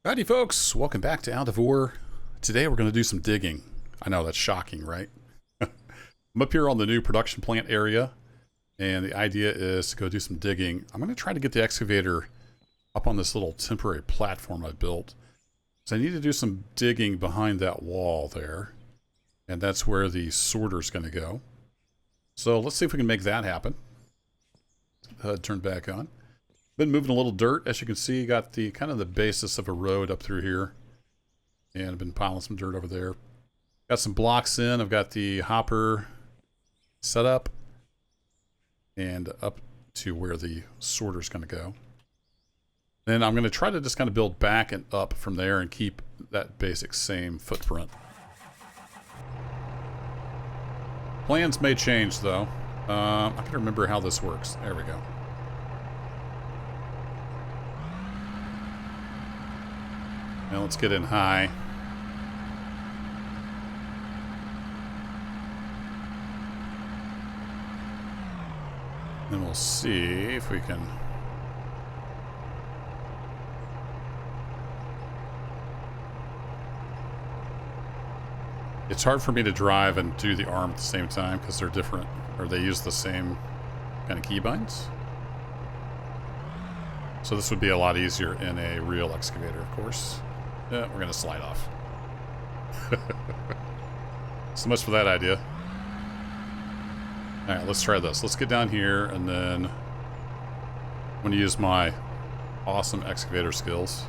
Howdy folks, welcome back to Out of Ore. Today we're going to do some digging. I know that's shocking, right? I'm up here on the new production plant area, and the idea is to go do some digging. I'm going to try to get the excavator up on this little temporary platform I built. So I need to do some digging behind that wall there, and that's where the sorter's going to go. So let's see if we can make that happen. Turn back on. Been moving a little dirt, as you can see. Got the kind of the basis of a road up through here, and I've been piling some dirt over there. Got some blocks in. I've got the hopper set up and up to where the sorter's going to go. Then I'm going to try to just kind of build back and up from there and keep that basic same footprint. Plans may change though. I can remember how this works. There we go. Now let's get in high. Then we'll see if we can... It's hard for me to drive and do the arm at the same time because they're different, or they use the same kind of keybinds. So this would be a lot easier in a real excavator, of course. Yeah, we're going to slide off. So much for that idea. Alright, let's try this. Let's get down here, and then I'm going to use my awesome excavator skills.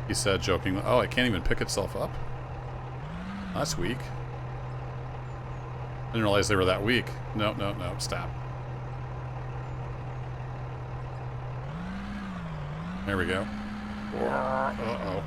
He said, joking, oh, it can't even pick itself up? That's weak. I didn't realize they were that weak. No, no, no, stop. There we go. Uh-oh.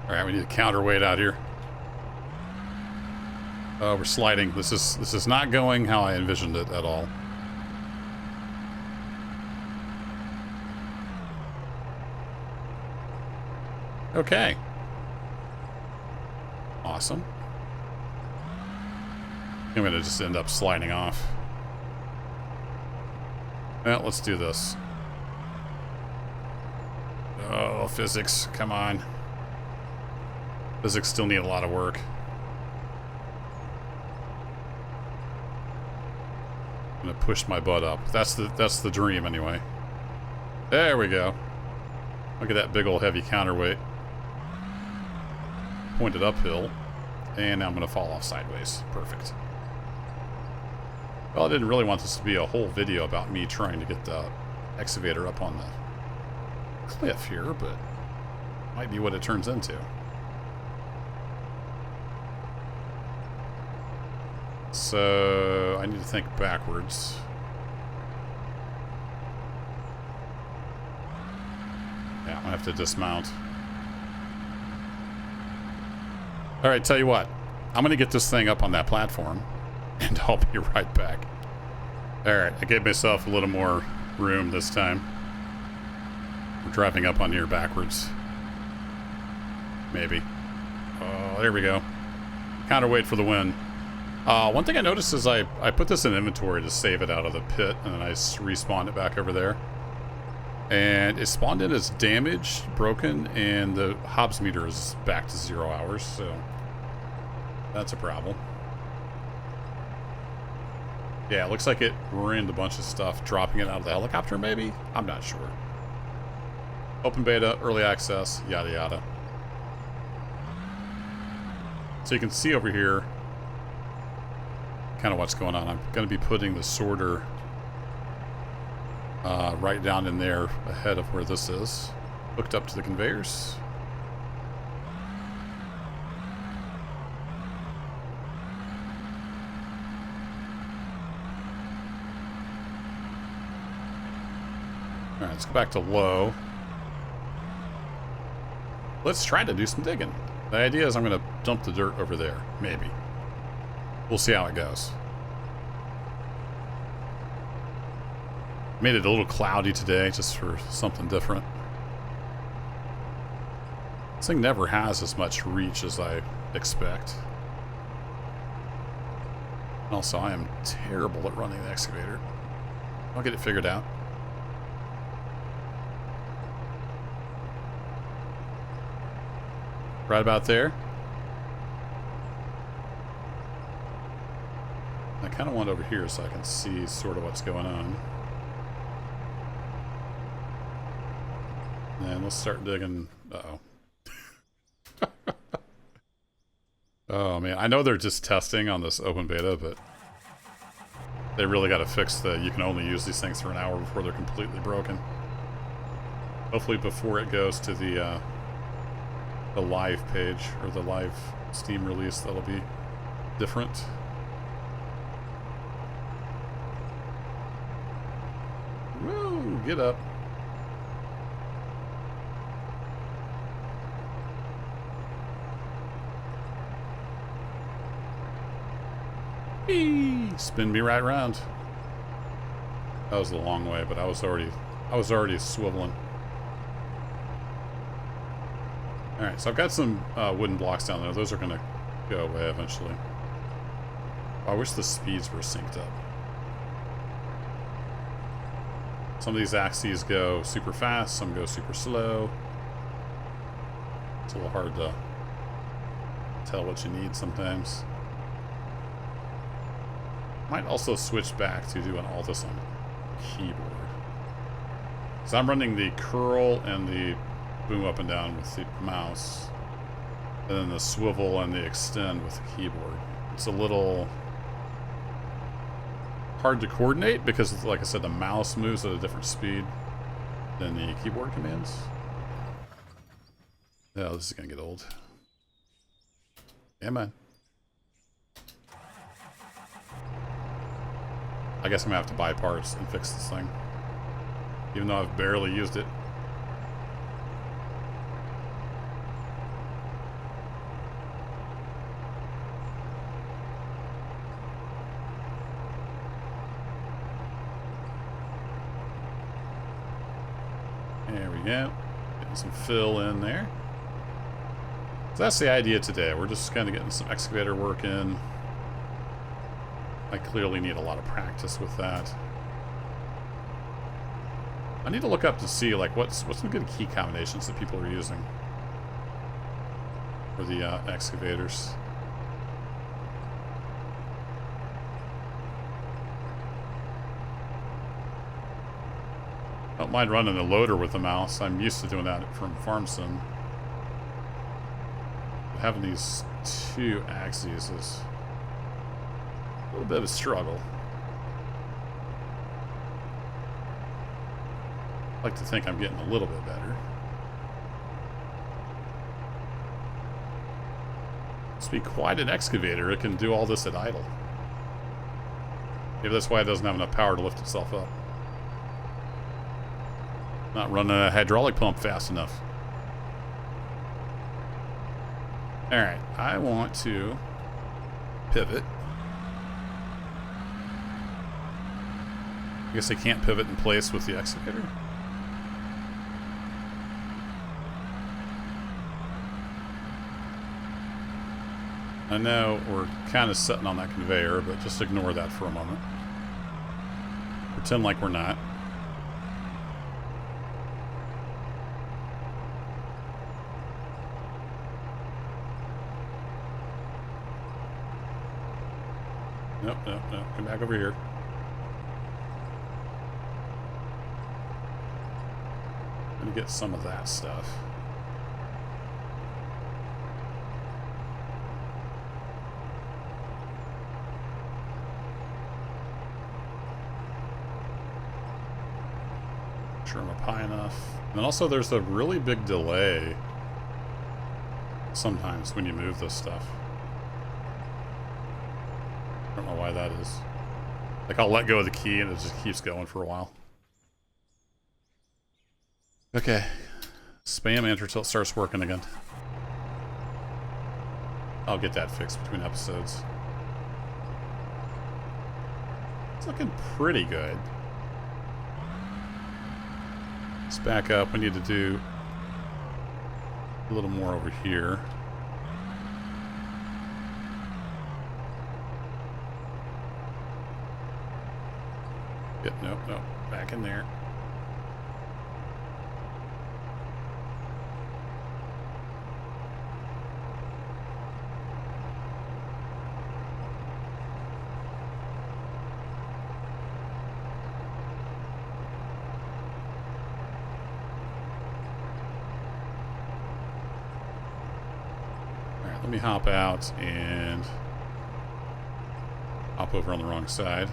Alright, we need a counterweight out here. Oh, we're sliding. This is not going how I envisioned it at all. Okay. Awesome. I'm gonna just end up sliding off. Well, let's do this. Oh, physics, come on. Physics still need a lot of work. I'm gonna push my butt up. That's the dream anyway. There we go. Look at that big old heavy counterweight. Pointed uphill. And now I'm gonna fall off sideways. Perfect. Well, I didn't really want this to be a whole video about me trying to get the excavator up on the cliff here, but might be what it turns into. So I need to think backwards. Yeah, I'm gonna have to dismount. Alright, tell you what. I'm gonna get this thing up on that platform, and I'll be right back. Alright, I gave myself a little more room this time. We're driving up on here backwards. Maybe. Oh, there we go. Counterweight for the win. One thing I noticed is I put this in inventory to save it out of the pit, and then I respawned it back over there. And it spawned in as damaged, broken, and the Hobbs meter is back to 0 hours, so that's a problem. Yeah, it looks like it ruined a bunch of stuff, dropping it out of the helicopter, maybe? I'm not sure. Open beta, early access, yada yada. So you can see over here kind of what's going on. I'm going to be putting the sorter right down in there ahead of where this is, hooked up to the conveyors. Alright, let's go back to low. Let's try to do some digging. The idea is I'm going to dump the dirt over there, maybe. We'll see how it goes. Made it a little cloudy today, just for something different. This thing never has as much reach as I expect. Also, I am terrible at running the excavator. I'll get it figured out. Right about there. I kind of want over here so I can see sort of what's going on. And let's start digging. Uh-oh. Oh, man. I know they're just testing on this open beta, but they really got to fix the you can only use these things for an hour before they're completely broken. Hopefully before it goes to the live page, or the live Steam release, that'll be different. Woo! Get up. Eee! Spin me right around. That was a long way, but I was already swiveling. Alright, so I've got some wooden blocks down there. Those are going to go away eventually. I wish the speeds were synced up. Some of these axes go super fast, some go super slow. It's a little hard to tell what you need sometimes. Might also switch back to doing all this on keyboard. So I'm running the curl and the boom up and down with the mouse, and then the swivel and the extend with the keyboard. It's a little hard to coordinate because, like I said, the mouse moves at a different speed than the keyboard commands. Oh, this is gonna get old. Yeah, man. I guess I'm gonna have to buy parts and fix this thing, even though I've barely used it. There we go. Getting some fill in there. So that's the idea today. We're just kind of getting some excavator work in. I clearly need a lot of practice with that. I need to look up to see like what's some good key combinations that people are using for the excavators. Don't mind running the loader with the mouse. I'm used to doing that from Farm Sim. But having these two axes is a little bit of a struggle. I like to think I'm getting a little bit better. Must be quite an excavator. It can do all this at idle. Maybe that's why it doesn't have enough power to lift itself up. Not running a hydraulic pump fast enough. Alright, I want to pivot. I guess I can't pivot in place with the excavator. I know we're kind of sitting on that conveyor, but just ignore that for a moment. Pretend like we're not. Nope, nope, nope. Come back over here. I'm gonna get some of that stuff. Sure I'm up high enough. And also there's a really big delay sometimes when you move this stuff. I don't know why that is. Like I'll let go of the key and it just keeps going for a while. Okay. Spam enter till it starts working again. I'll get that fixed between episodes. It's looking pretty good. Let's back up. We need to do a little more over here. Yep, nope, nope. Back in there. Let me hop out and hop over on the wrong side.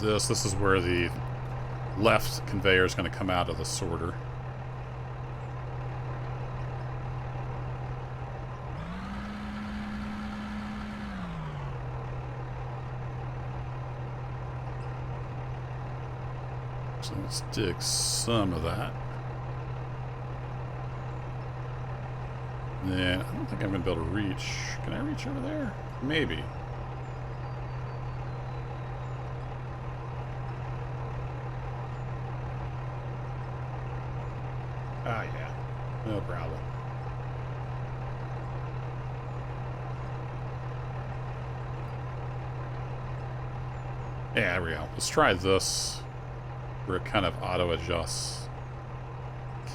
This is where the left conveyor is going to come out of the sorter. So let's dig some of that. And then I don't think I'm going to be able to reach. Can I reach over there? Maybe. Ah, yeah. No problem. Yeah, there we go. Let's try this, where it kind of auto-adjusts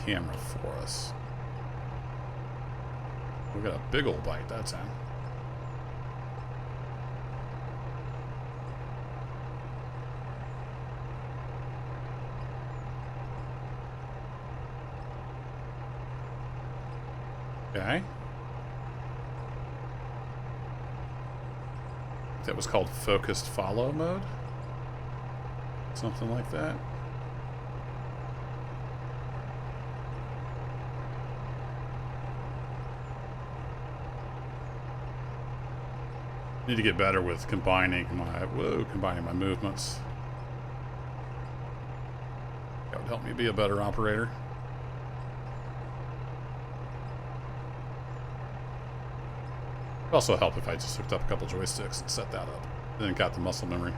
camera for us. We got a big old bite that time. Okay. That was called focused follow mode. Something like that. Need to get better with combining my movements. That would help me be a better operator. It'd also help if I just hooked up a couple joysticks and set that up. Then got the muscle memory.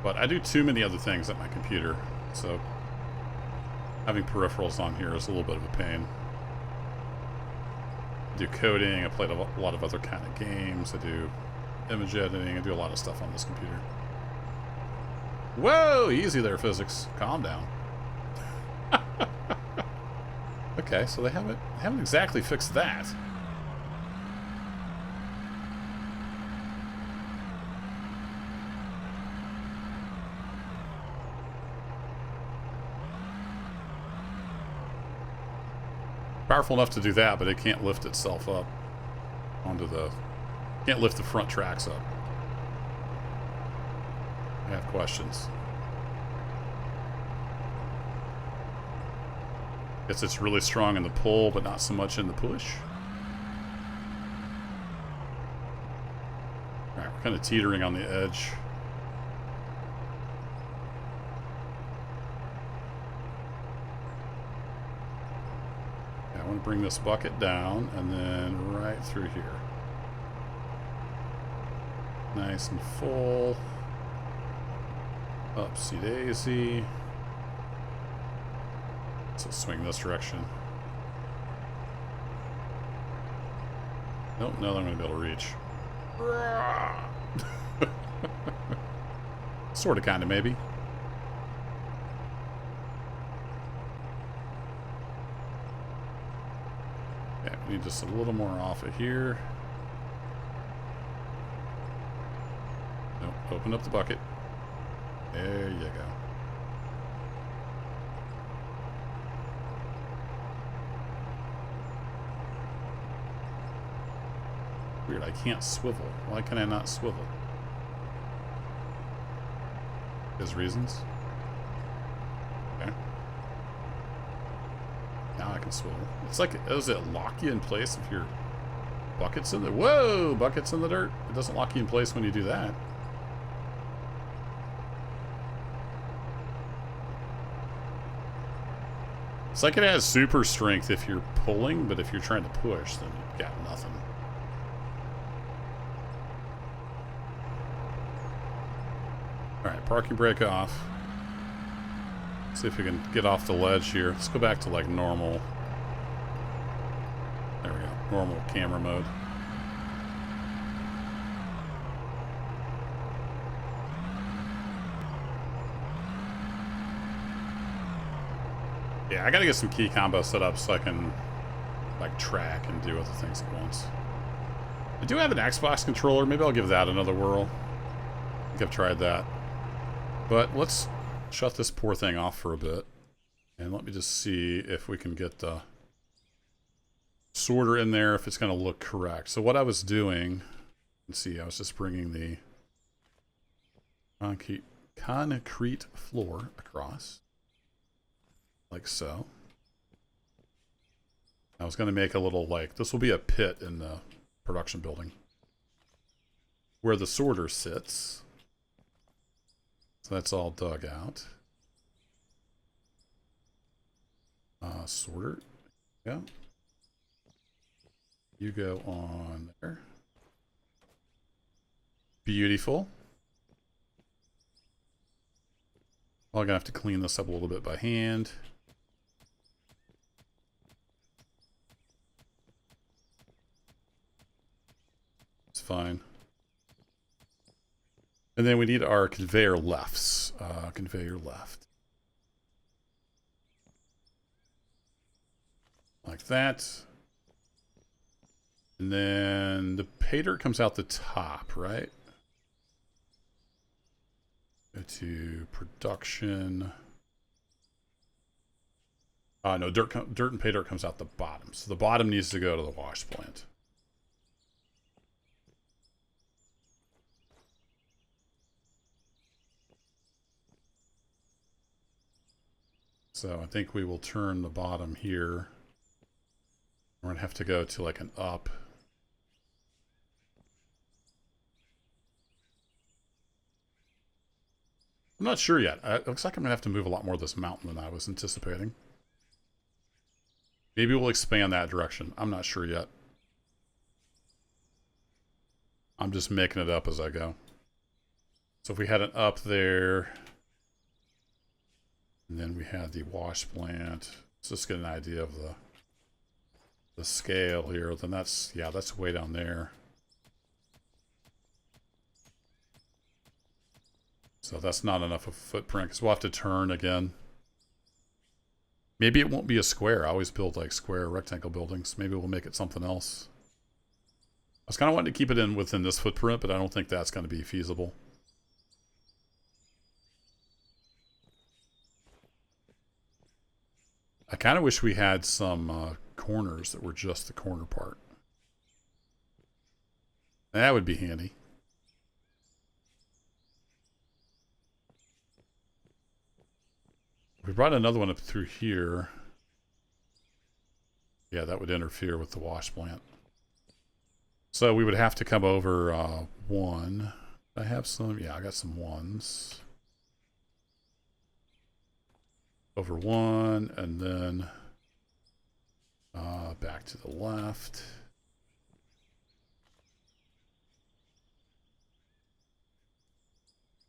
But I do too many other things at my computer, so having peripherals on here is a little bit of a pain. I do coding, I play a lot of other kind of games, I do image editing, I do a lot of stuff on this computer. Whoa! Easy there, physics. Calm down. Okay, so they haven't exactly fixed that. Powerful enough to do that, but it can't lift itself up onto the... Can't lift the front tracks up. I have questions. Guess it's really strong in the pull, but not so much in the push. Alright, we're kind of teetering on the edge. I want to bring this bucket down and then right through here. Nice and full. Upsy daisy. So swing this direction. Nope, now I'm going to be able to reach. Sort of, kind of, maybe. Need just a little more off of here. Nope, open up the bucket. There you go. Weird, I can't swivel. Why can I not swivel? There's reasons. Okay. Now I can swivel. It's like, does it lock you in place if your bucket's in the... Whoa! Bucket's in the dirt. It doesn't lock you in place when you do that. It's like it has super strength if you're pulling, but if you're trying to push, then you've got nothing. Alright, parking brake off. See if we can get off the ledge here. Let's go back to like normal. There we go. Normal camera mode. Yeah, I gotta get some key combo set up so I can like track and do other things at once. I do have an Xbox controller. Maybe I'll give that another whirl. I think I've tried that. But let's shut this poor thing off for a bit. And let me just see if we can get the sorter in there, if it's going to look correct. So what I was doing, let's see, I was just bringing the concrete floor across, like so. I was going to make a little, like, this will be a pit in the production building where the sorter sits. So that's all dug out. Sorter. Yeah. You go on there. Beautiful. Well, I'm going to have to clean this up a little bit by hand. It's fine. And then we need our conveyor lefts. Conveyor left. Like that. And then the pay dirt comes out the top, right? Go to production. No, dirt and pay dirt comes out the bottom. So the bottom needs to go to the wash plant. So I think we will turn the bottom here. We're going to have to go to like an up. I'm not sure yet. It looks like I'm going to have to move a lot more of this mountain than I was anticipating. Maybe we'll expand that direction. I'm not sure yet. I'm just making it up as I go. So if we had an up there, and then we had the wash plant, let's just get an idea of the scale here, then that's, yeah, that's way down there. So that's not enough of a footprint, because we'll have to turn again. Maybe it won't be a square. I always build like square rectangle buildings. Maybe we'll make it something else. I was kind of wanting to keep it in within this footprint, but I don't think that's going to be feasible. I kind of wish we had some corners that were just the corner part. That would be handy. If we brought another one up through here, yeah, that would interfere with the wash plant. So we would have to come over one. I have some, yeah, I got some ones. Over one, and then back to the left.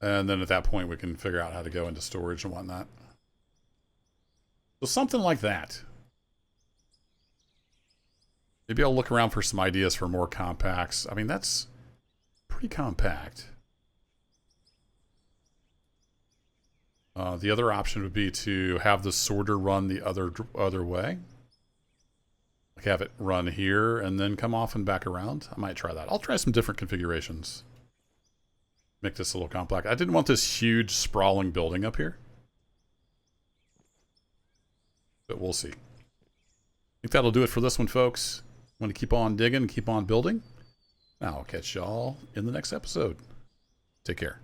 And then at that point, we can figure out how to go into storage and whatnot. So something like that. Maybe I'll look around for some ideas for more compacts. I mean, that's pretty compact. The other option would be to have the sorter run the other way. Like have it run here and then come off and back around. I might try that. I'll try some different configurations. Make this a little compact. I didn't want this huge sprawling building up here. But we'll see. I think that'll do it for this one, folks. I'm going to keep on digging, keep on building. I'll catch y'all in the next episode. Take care.